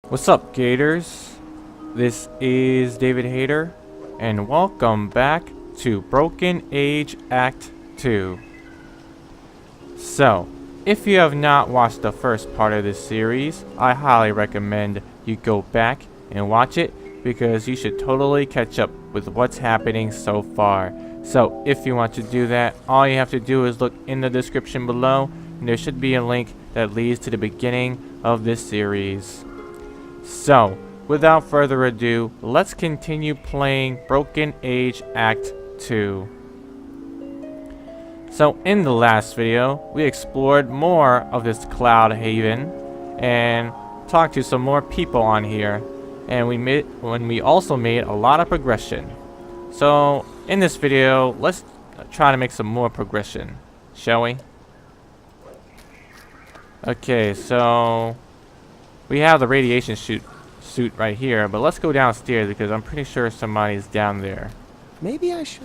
What's up, Gators? This is David Hayder, and welcome back to Broken Age Act 2. So, if you have not watched the first part of this series, I highly recommend you go back and watch it because you should totally catch up with what's happening so far. So, if you want to do that, all you have to do is look in the description below, and there should be a link that leads to the beginning of this series. So, without further ado, let's continue playing Broken Age Act 2. So, in the last video, we explored more of this cloud haven and talked to some more people on here, and we also made a lot of progression. So, in this video, let's try to make some more progression, shall we? Okay, so we have the radiation suit right here, but let's go downstairs because I'm pretty sure somebody's down there. Maybe I should.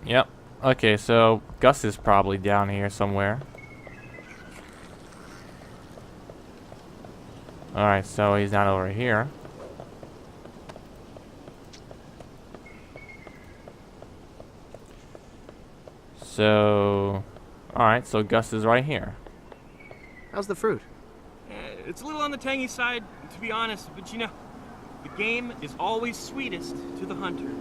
Yep. Okay, so Gus is probably down here somewhere. Alright, so he's not over here. So, alright, so Gus is right here. How's the fruit? It's a little on the tangy side, to be honest, but you know, the game is always sweetest to the hunter.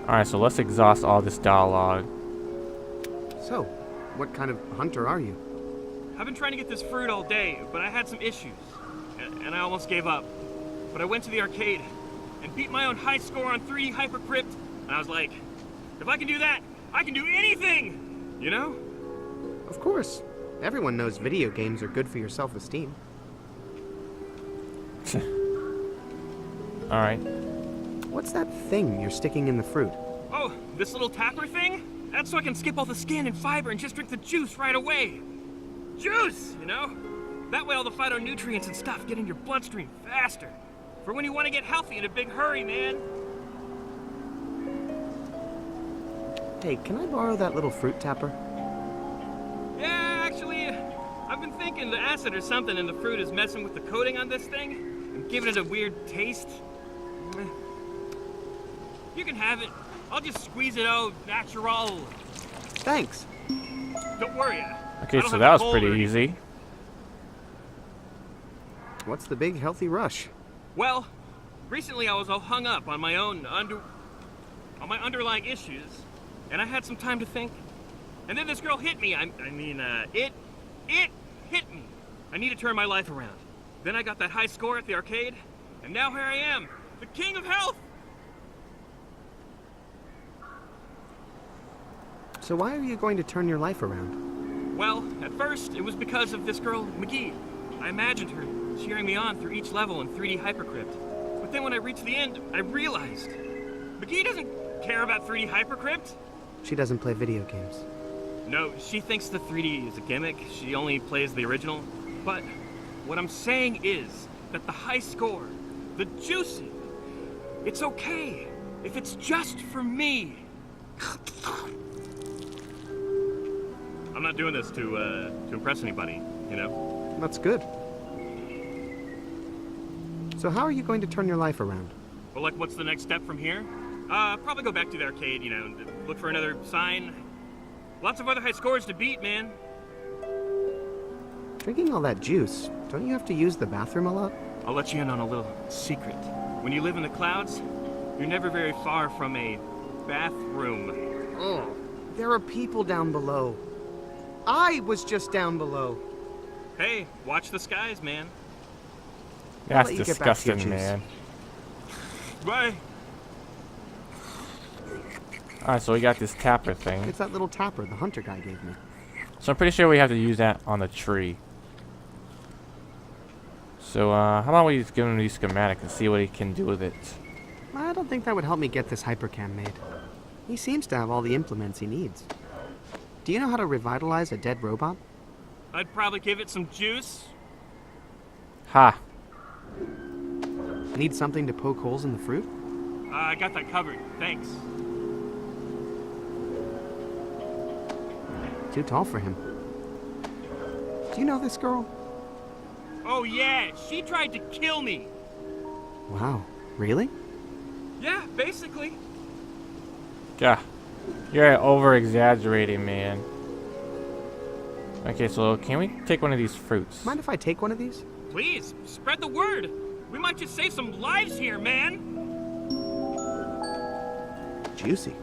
Alright, so let's exhaust all this dialogue. So, what kind of hunter are you? I've been trying to get this fruit all day, but I had some issues, and I almost gave up. But I went to the arcade and beat my own high score on 3D Hypercrypt, and I was like, if I can do that, I can do anything! You know? Of course. Everyone knows video games are good for your self-esteem. Alright. What's that thing you're sticking in the fruit? Oh, this little tapper thing? That's so I can skip all the skin and fiber and just drink the juice right away. Juice, you know? That way all the phytonutrients and stuff get in your bloodstream faster. For when you want to get healthy in a big hurry, man. Hey, can I borrow that little fruit tapper? Yeah, actually, I've been thinking the acid or something in the fruit is messing with the coating on this thing and giving it a weird taste. You can have it. I'll just squeeze it out natural. Thanks. Don't worry. Okay, so that was pretty easy. What's the big healthy rush? Well, recently I was all hung up on my own underlying issues, and I had some time to think. And then this girl hit me. It hit me. I need to turn my life around. Then I got that high score at the arcade, and now here I am, the king of health. So why are you going to turn your life around? Well, at first, it was because of this girl, McGee. I imagined her cheering me on through each level in 3D Hypercrypt. But then when I reached the end, I realized McGee doesn't care about 3D Hypercrypt. She doesn't play video games. No, she thinks the 3D is a gimmick. She only plays the original. But what I'm saying is that the high score, the juicy, it's okay if it's just for me. I'm not doing this to impress anybody, you know? That's good. So how are you going to turn your life around? Well, like, what's the next step from here? Probably go back to the arcade, you know, and look for another sign. Lots of other high scores to beat, man. Drinking all that juice, don't you have to use the bathroom a lot? I'll let you in on a little secret. When you live in the clouds, you're never very far from a bathroom. Oh, there are people down below. I was just down below. Hey, watch the skies, man. That's disgusting, man. Bye. Alright, so we got this tapper thing. It's that little tapper the hunter guy gave me. So I'm pretty sure we have to use that on the tree. So, how about we just give him the schematic and see what he can do with it? I don't think that would help me get this hypercam made. He seems to have all the implements he needs. Do you know how to revitalize a dead robot? I'd probably give it some juice. Ha! Need something to poke holes in the fruit? I got that covered, thanks. Too tall for him. Do you know this girl? Oh yeah, she tried to kill me. Wow, really? Yeah, basically. Yeah. You're over-exaggerating, man. Okay, so can we take one of these fruits? Mind if I take one of these? Please, spread the word. We might just save some lives here, man. Juicy.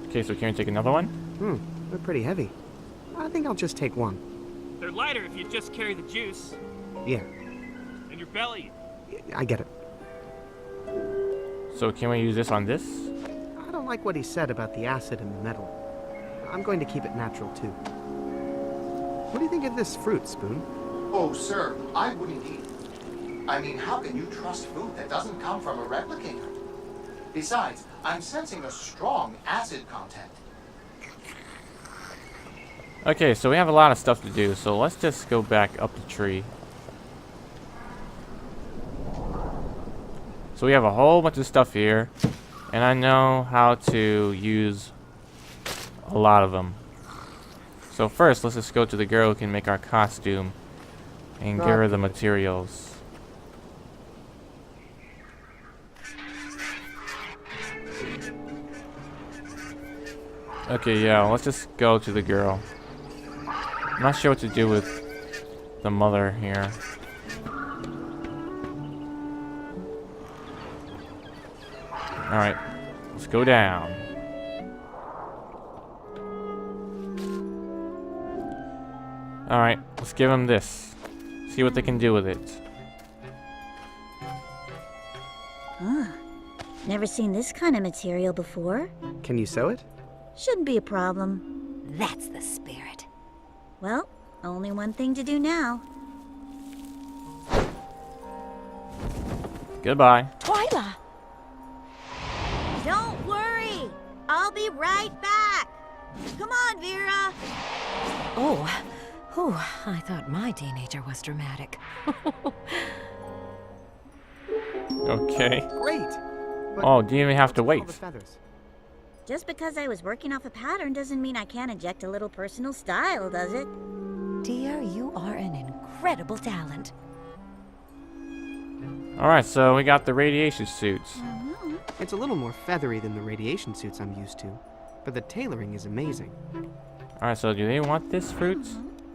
Okay, so can we take another one? They're pretty heavy. I think I'll just take one. They're lighter if you just carry the juice. Yeah, In your belly. I get it. So can we use this on this? I don't like what he said about the acid and the metal. I'm going to keep it natural, too. What do you think of this fruit, Spoon? Oh, sir, I wouldn't eat. I mean, how can you trust food that doesn't come from a replicator? Besides, I'm sensing a strong acid content. Okay, so we have a lot of stuff to do, so let's just go back up the tree. So we have a whole bunch of stuff here, and I know how to use a lot of them. So first, let's just go to the girl who can make our costume and give her the materials. Okay, yeah, let's just go to the girl. I'm not sure what to do with the mother here. Alright, let's go down. Alright, let's give them this. See what they can do with it. Never seen this kind of material before. Can you sew it? Shouldn't be a problem. That's the spirit. Well, only one thing to do now. Goodbye. Twyla! Don't worry. I'll be right back. Come on, Vera. Oh, I thought my teenager was dramatic. Okay. Great! But Oh, do you even have to what's with all wait? the feathers? Just because I was working off a pattern doesn't mean I can't inject a little personal style, does it? Dear, you are an incredible talent. Alright, so we got the radiation suits. It's a little more feathery than the radiation suits I'm used to, but the tailoring is amazing. Alright, so do they want this fruit?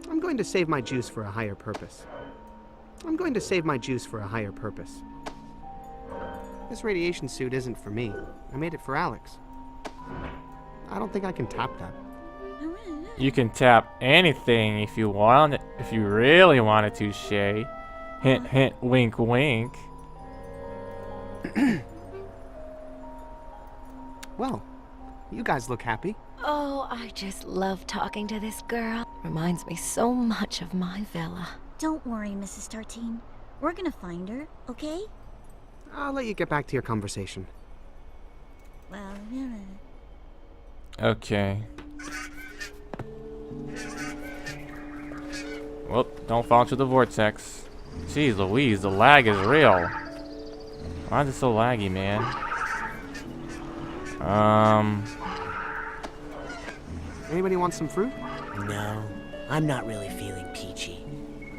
I'm going to save my juice for a higher purpose. I'm going to save my juice for a higher purpose. This radiation suit isn't for me. I made it for Alex. I don't think I can tap that. You can tap anything if you want it, if you really wanted to, Shay. Hint, hint, wink, wink. Well, you guys look happy. Oh, I just love talking to this girl. Reminds me so much of my Vella. Don't worry, Mrs. Tartine. We're gonna find her, okay? I'll let you get back to your conversation. Well, Okay. Well, don't fall into the vortex. Jeez Louise, the lag is real. Why is it so laggy, man? Anybody want some fruit? No, I'm not really feeling peachy.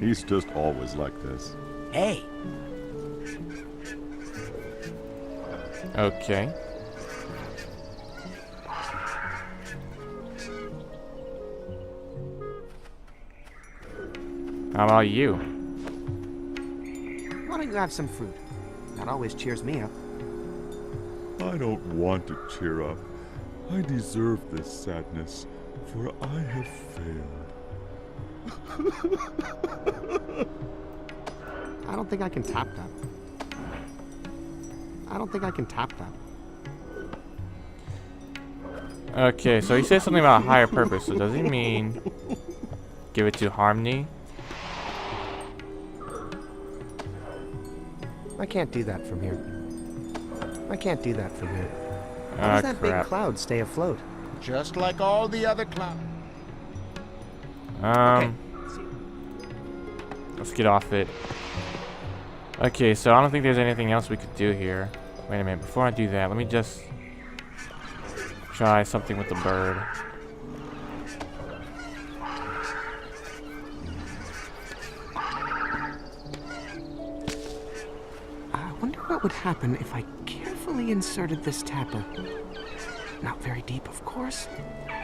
He's just always like this. Hey, Okay. How about you? Why don't you have some fruit? That always cheers me up. I don't want to cheer up. I deserve this sadness, for I have failed. I don't think I can tap that. I don't think I can tap that. Okay, so he said something about higher purpose, so does he mean give it to Harmony? I can't do that from here. I can't do that from here. How Ah, does that big crap. cloud stay afloat? Just like all the other clowns. Let's get off it. Okay, so I don't think there's anything else we could do here. Wait a minute, before I do that, let me just try something with the bird. what would happen if I carefully inserted this tapper. Not very deep, of course.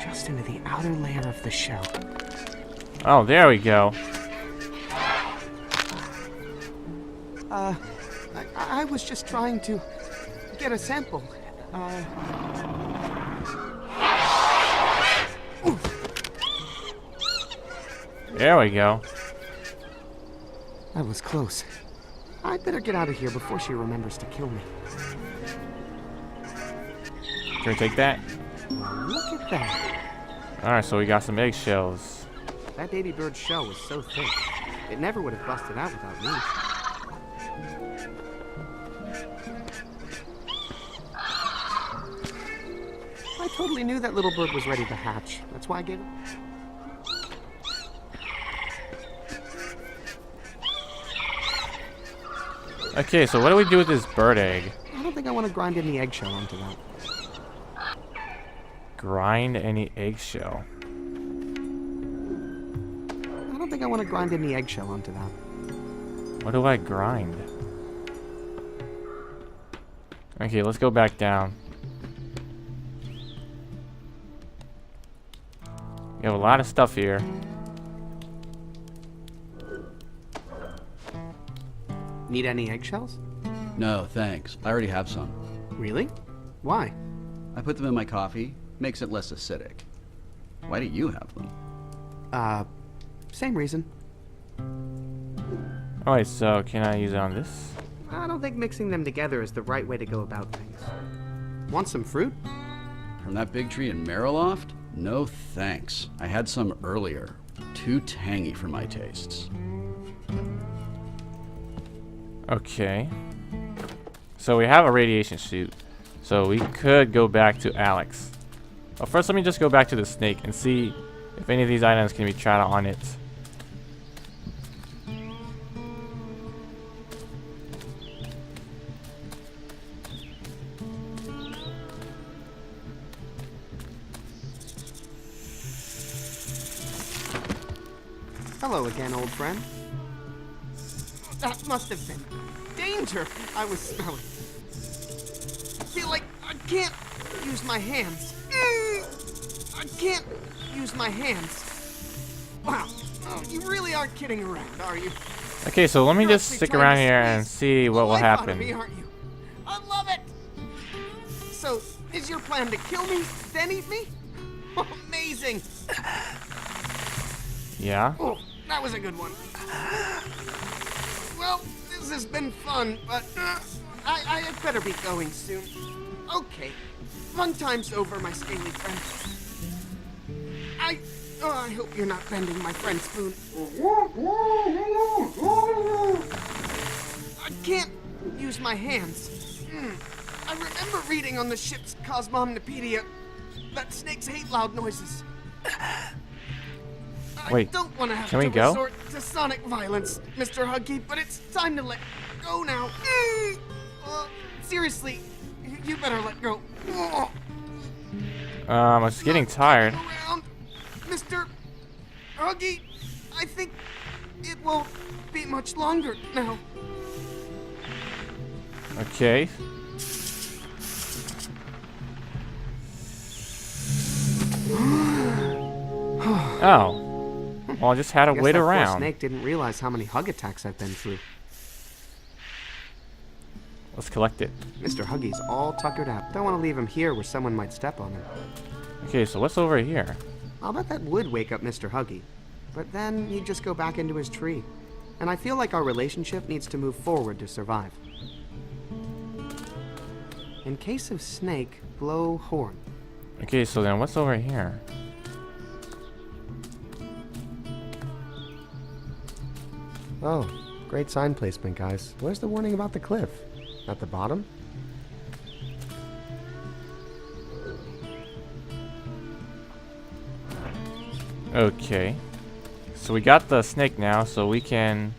Just into the outer layer of the shell. Oh, there we go. I was just trying to get a sample. There we go. That was close. I'd better get out of here before she remembers to kill me. Can we take that? Look at that. Alright, so we got some eggshells. That baby bird's shell was so thick, it never would have busted out without me. I totally knew that little bird was ready to hatch. That's why I gave it. Okay, so what do we do with this bird egg? I don't think I want to grind any eggshell onto that. Grind any eggshell. I don't think I want to grind any eggshell onto that. What do I grind? Okay, let's go back down. We have a lot of stuff here. Need any eggshells? No, thanks. I already have some. Really? Why? I put them in my coffee. Makes it less acidic. Why do you have them? Same reason. Alright, so can I use it on this? I don't think mixing them together is the right way to go about things. Want some fruit? From that big tree in Mariloft? No thanks. I had some earlier. Too tangy for my tastes. Okay. So we have a radiation suit. So we could go back to Alex. But first, let me just go back to the snake and see if any of these items can be tried on it. Hello again, old friend. That must have been danger I was smelling. I feel like I can't use my hands. I can't use my hands. Wow. Oh, you really aren't kidding around, are you? Okay, so let me You're just actually stick trying around to here squeeze and see what the will life out of happen. me, aren't you? I love it. So, is your plan to kill me, then eat me? Amazing. Yeah? Oh, that was a good one. Well, this has been fun, but I had better be going soon. Okay, fun time's over, my scaly friend. I hope you're not bending my friend's spoon. I can't use my hands. I remember reading on the ship's Cosmomnopedia that snakes hate loud noises. Wait, I don't want to have can to we go? resort to sonic violence, Mr. Huggy, but it's time to let go now. Seriously, you better let go. It's getting tired. Around, Mr. Huggy, I think it won't be much longer now. Okay. Oh. Well, I just had to Guess wait that poor around. snake didn't realize how many hug attacks I've been through. Let's collect it. Mr. Huggy's all tuckered out. Don't want to leave him here where someone might step on him. Okay, so what's over here? I'll bet that would wake up Mr. Huggy. But then he'd just go back into his tree. And I feel like our relationship needs to move forward to survive. In case of snake, blow horn. Okay, so then what's over here? Oh, great sign placement, guys. Where's the warning about the cliff? At the bottom? Okay. So we got the snake now, so we can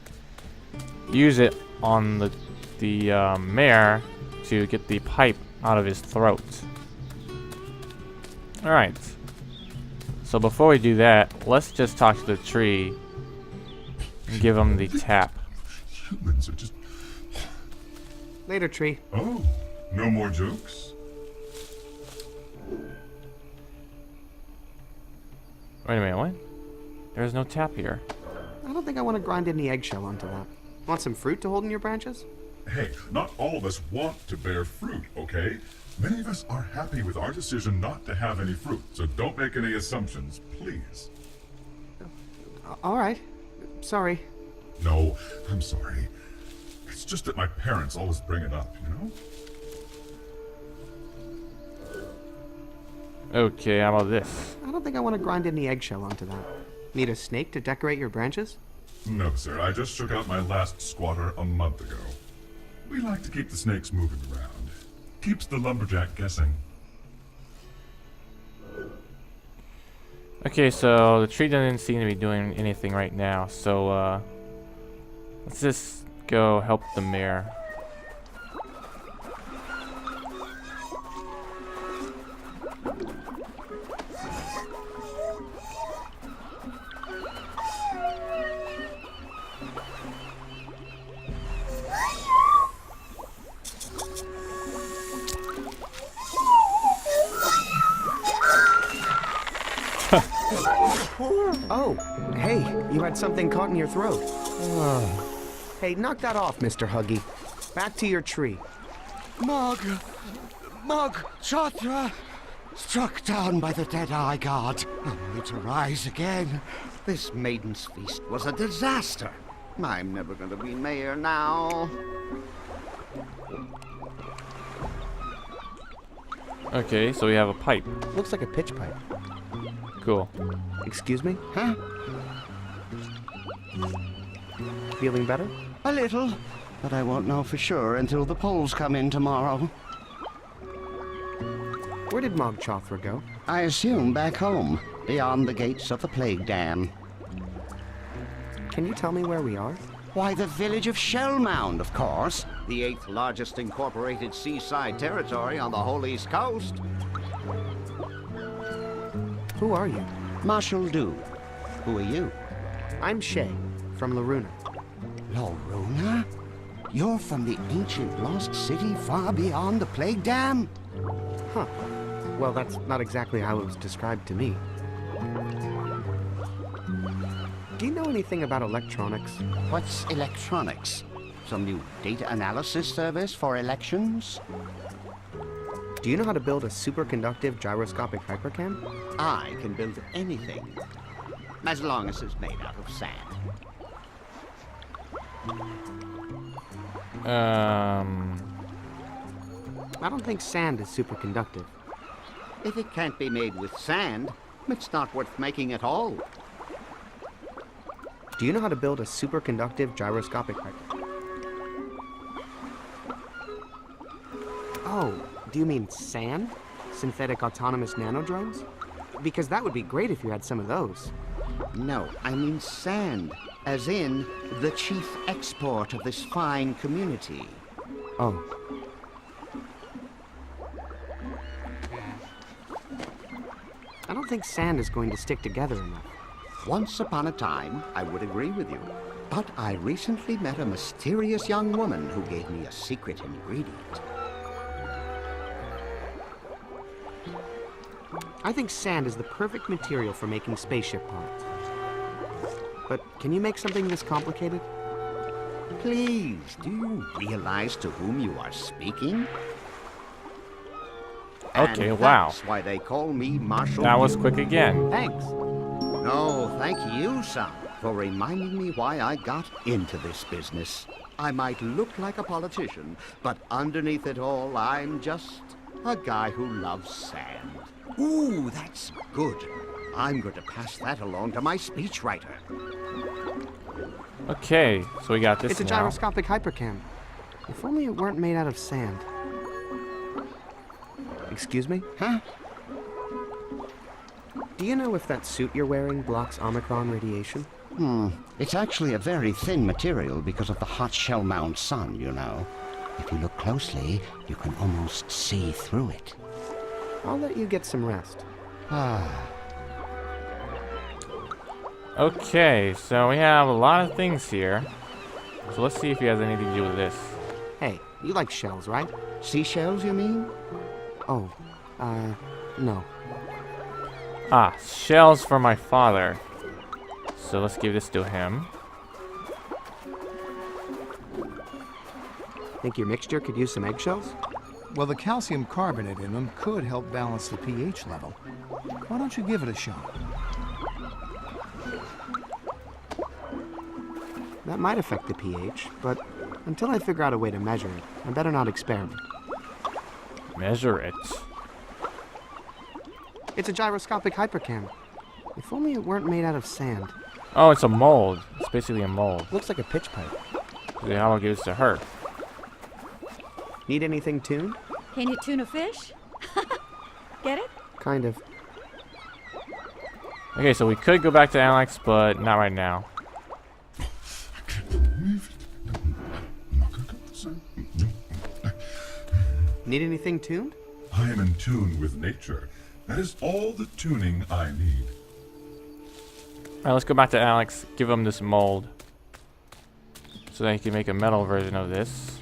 use it on the mare to get the pipe out of his throat. Alright. So before we do that, let's just talk to the tree and give him the tap. Humans are just Later, tree. Oh, no more jokes? Wait a minute, what? There's no tap here. I don't think I want to grind any eggshell onto that. Want some fruit to hold in your branches? Hey, not all of us want to bear fruit, okay? Many of us are happy with our decision not to have any fruit, so don't make any assumptions, please. All right. Sorry. No, I'm sorry. It's just that my parents always bring it up, you know? Okay, how about this? I don't think I want to grind any eggshell onto that. Need a snake to decorate your branches? No, sir. I just shook out my last squatter a month ago. We like to keep the snakes moving around. Keeps the lumberjack guessing. Okay, so the tree doesn't seem to be doing anything right now, so let's just go help the mayor. Oh, hey, you had something caught in your throat. Hey, knock that off, Mr. Huggy. Back to your tree. Mog Chatra, struck down by the Dead-Eye God, only to rise again. This maiden's feast was a disaster. I'm never going to be mayor now. Okay, so we have a pipe. Looks like a pitch pipe. Cool. Excuse me? Huh? Feeling better? A little, but I won't know for sure until the polls come in tomorrow. Where did Mog Chothra go? I assume back home, beyond the gates of the Plague Dam. Can you tell me where we are? Why, the village of Shellmound, of course. The 8th largest incorporated seaside territory on the whole East Coast. Who are you? Marshall Dew. Who are you? I'm Shay, from Laruna. Loruna? You're from the ancient lost city far beyond the Plague Dam? Huh. Well, that's not exactly how it was described to me. Do you know anything about electronics? What's electronics? Some new data analysis service for elections? Do you know how to build a superconductive gyroscopic hypercam? I can build anything, as long as it's made out of sand. I don't think sand is superconductive. If it can't be made with sand, it's not worth making at all. Do you know how to build a superconductive gyroscopic hypercam? Oh, do you mean sand? Synthetic autonomous nanodrones? Because that would be great if you had some of those. No, I mean sand, as in the chief export of this fine community. Oh. I don't think sand is going to stick together enough. Once upon a time, I would agree with you. But I recently met a mysterious young woman who gave me a secret ingredient. I think sand is the perfect material for making spaceship parts. But can you make something this complicated? Please, do you realize to whom you are speaking? Okay, and wow. That's why they call me Marshall. That was Dew. quick again. Thanks. No, thank you, son, for reminding me why I got into this business. I might look like a politician, but underneath it all, I'm just a guy who loves sand. Ooh, that's good. I'm going to pass that along to my speechwriter. Okay, so we got this It's a now. gyroscopic hypercam. If only it weren't made out of sand. Excuse me? Huh? Do you know if that suit you're wearing blocks Omicron radiation? It's actually a very thin material because of the hot shell-mound sun, you know. If you look closely, you can almost see through it. I'll let you get some rest. Okay, so we have a lot of things here. So let's see if he has anything to do with this. Hey, You like shells, right? Seashells, you mean? Oh, no. Ah, shells for my father. So let's give this to him. Think your mixture could use some eggshells? Well, the calcium carbonate in them could help balance the pH level. Why don't you give it a shot? That might affect the pH, but until I figure out a way to measure it, I better not experiment. Measure it. It's a gyroscopic hypercam. If only it weren't made out of sand. Oh, it's a mold. It's basically a mold. Looks like a pitch pipe. Okay, how about give this to her? Need anything tuned? Can you tune a fish? Get it? Kind of. Okay, so we could go back to Alex, but not right now. Need anything tuned? I am in tune with nature. That is all the tuning I need. Alright, let's go back to Alex. Give him this mold. So that he can make a metal version of this.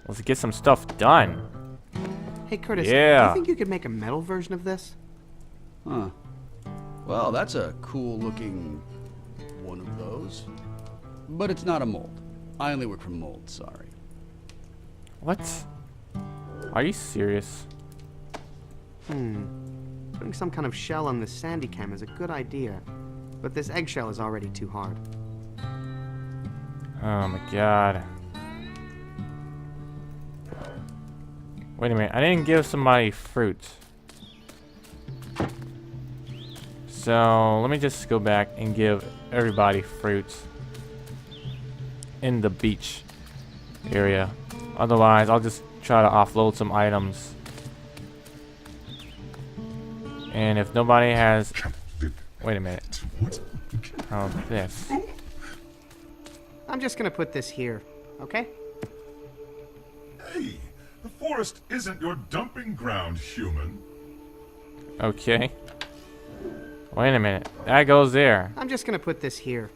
Let's get some stuff done. Hey, Curtis, do Yeah. you think you could make a metal version of this? Huh. Well, that's a cool looking one of those. But it's not a mold. I only work from molds, sorry. What? Are you serious? Putting some kind of shell on the sandy cam is a good idea. But this eggshell is already too hard. Oh my god. Wait a minute, I didn't give somebody fruit. So, let me just go back and give everybody fruit in the beach area. Otherwise, I'll just try to offload some items. And if nobody has... Wait a minute. Oh, this. I'm just gonna put this here, okay? Hey, the forest isn't your dumping ground, human. Okay. Wait a minute. That goes there. I'm just gonna put this here.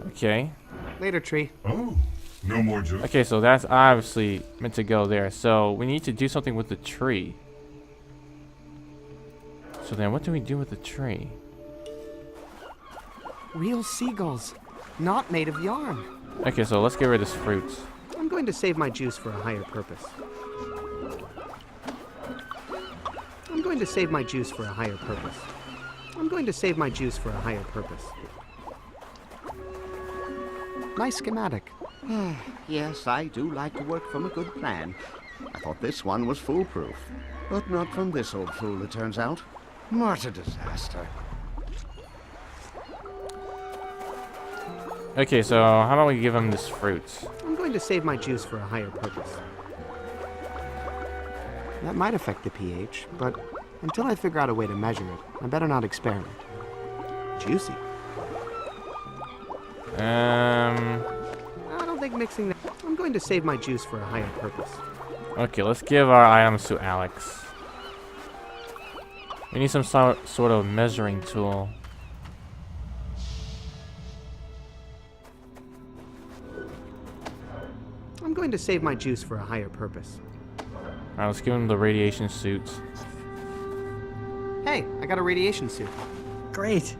Okay. Later, tree. Oh, no more jokes. Okay, so that's obviously meant to go there. So we need to do something with the tree. So then what do we do with the tree? Real seagulls. Not made of yarn. Okay, so let's get rid of this fruit. I'm going to save my juice for a higher purpose. I'm going to save my juice for a higher purpose. I'm going to save my juice for a higher purpose. Nice schematic. Yes, I do like to work from a good plan. I thought this one was foolproof. But not from this old fool, it turns out. What a disaster. Okay, so how about we give him this fruit? I'm going to save my juice for a higher purpose. That might affect the pH, but until I figure out a way to measure it, I better not experiment. Juicy. I don't think mixing that... I'm going to save my juice for a higher purpose. Okay, let's give our items to Alex. We need some sort of measuring tool. I'm going to save my juice for a higher purpose. Alright, let's give him the radiation suit. Hey, I got a radiation suit. Great.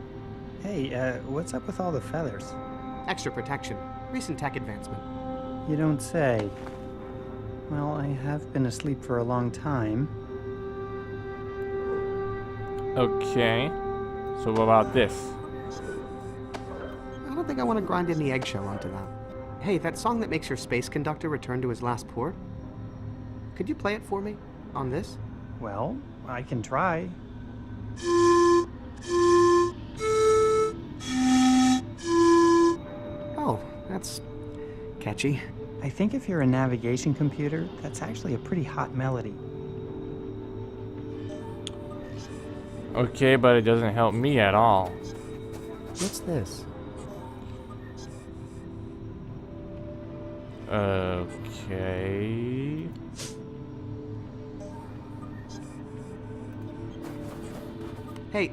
Hey, what's up with all the feathers? Extra protection. Recent tech advancement. You don't say. Well, I have been asleep for a long time. Okay. So what about this? I don't think I want to grind any eggshell onto that. Hey, that song that makes your space conductor return to his last port? Could you play it for me? On this? Well, I can try. Oh, that's catchy. I think if you're a navigation computer, that's actually a pretty hot melody. Okay, but it doesn't help me at all. What's this? Okay. Hey,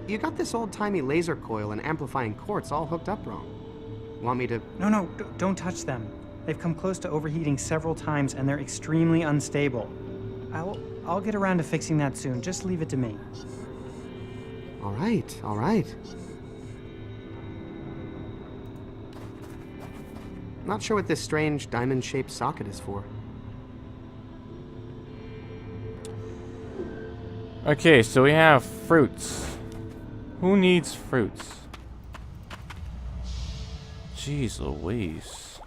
you got this old-timey laser coil and amplifying quartz all hooked up wrong. Want me to... No, don't touch them. They've come close to overheating several times and they're extremely unstable. I'll get around to fixing that soon. Just leave it to me. All right, all right. Not sure what this strange diamond-shaped socket is for. Okay, so we have fruits. Who needs fruits? Jeez Louise.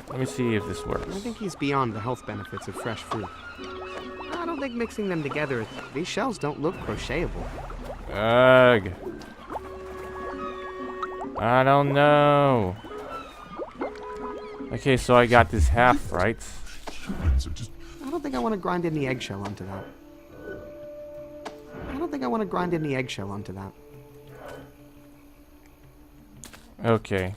Let me see if this works. I think he's beyond the health benefits of fresh fruit. I don't think mixing them together, these shells don't look crochetable. Ugh. I don't know. Okay, so I got this half, right? I don't think I want to grind any eggshell onto that. Okay.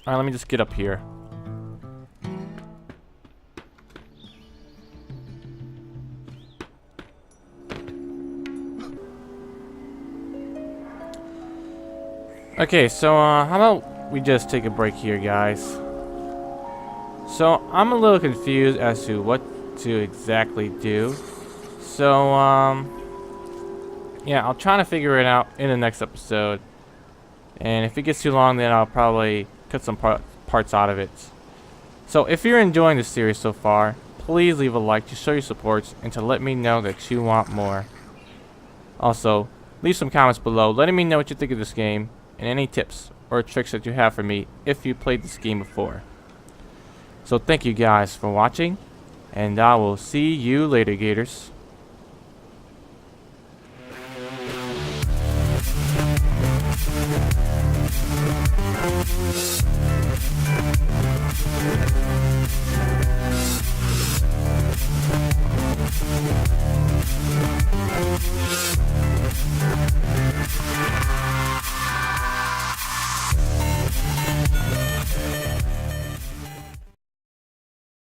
Alright, let me just get up here. Okay, so how about we just take a break here, guys? So I'm a little confused as to what to exactly do. So yeah, I'll try to figure it out in the next episode. And if it gets too long, then I'll probably cut some parts out of it. So if you're enjoying this series so far, please leave a like to show your support and to let me know that you want more. Also, leave some comments below letting me know what you think of this game and any tips or tricks that you have for me if you played this game before. So thank you guys for watching, and I will see you later, Gators.